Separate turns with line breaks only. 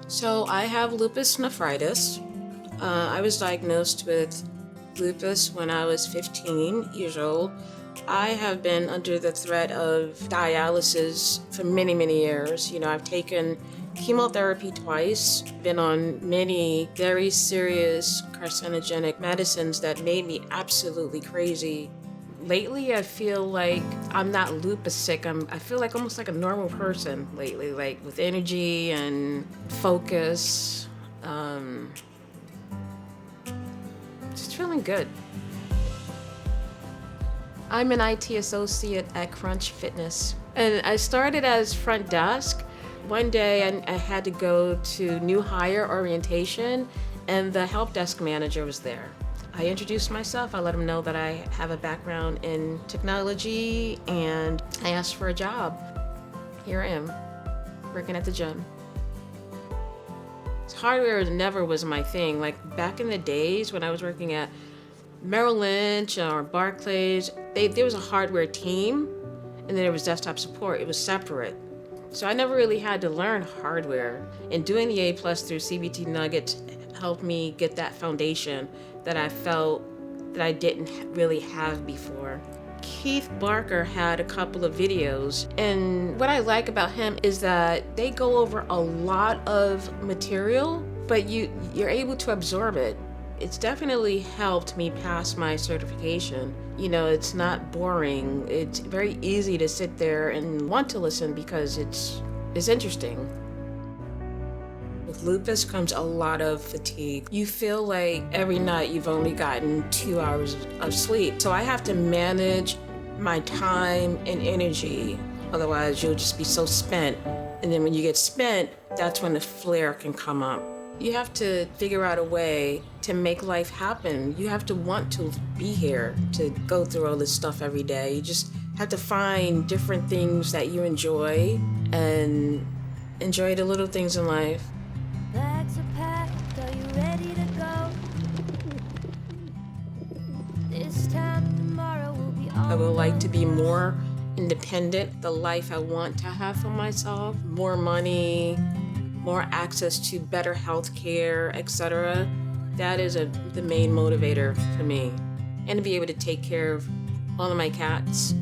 So I have lupus nephritis. I was diagnosed with lupus when I was 15 years old. I have been under the threat of dialysis for many, many years. I've taken chemotherapy twice, been on many very serious carcinogenic medicines that made me absolutely crazy. Lately, I feel like I'm not lupus sick. I feel like almost like a normal person lately, like with energy and focus. Just feeling good. I'm an IT associate at Crunch Fitness, and I started as front desk. One day I had to go to new hire orientation, and the help desk manager was there. I introduced myself. I let him know that I have a background in technology, and I asked for a job. Here I am, working at the gym. Hardware never was my thing. Like back in the days when I was working at Merrill Lynch or Barclays, there was a hardware team, and then there was desktop support. It was separate. So I never really had to learn hardware. And doing the A+ through CBT Nuggets helped me get that foundation that I felt that I didn't really have before. Keith Barker had a couple of videos, and what I like about him is that they go over a lot of material, but you're able to absorb it. It's definitely helped me pass my certification. It's not boring. It's very easy to sit there and want to listen because it's interesting. With lupus comes a lot of fatigue. You feel like every night you've only gotten 2 hours of sleep. So I have to manage my time and energy. Otherwise, you'll just be so spent. And then when you get spent, that's when the flare can come up. You have to figure out a way to make life happen. You have to want to be here to go through all this stuff every day. You just have to find different things that you enjoy and enjoy the little things in life.
Bags are packed, are you ready to go? This time tomorrow will be all
I would like to be more independent, the life I want to have for myself, more money, more access to better health care, etc. That is the main motivator for me. And to be able to take care of all of my cats.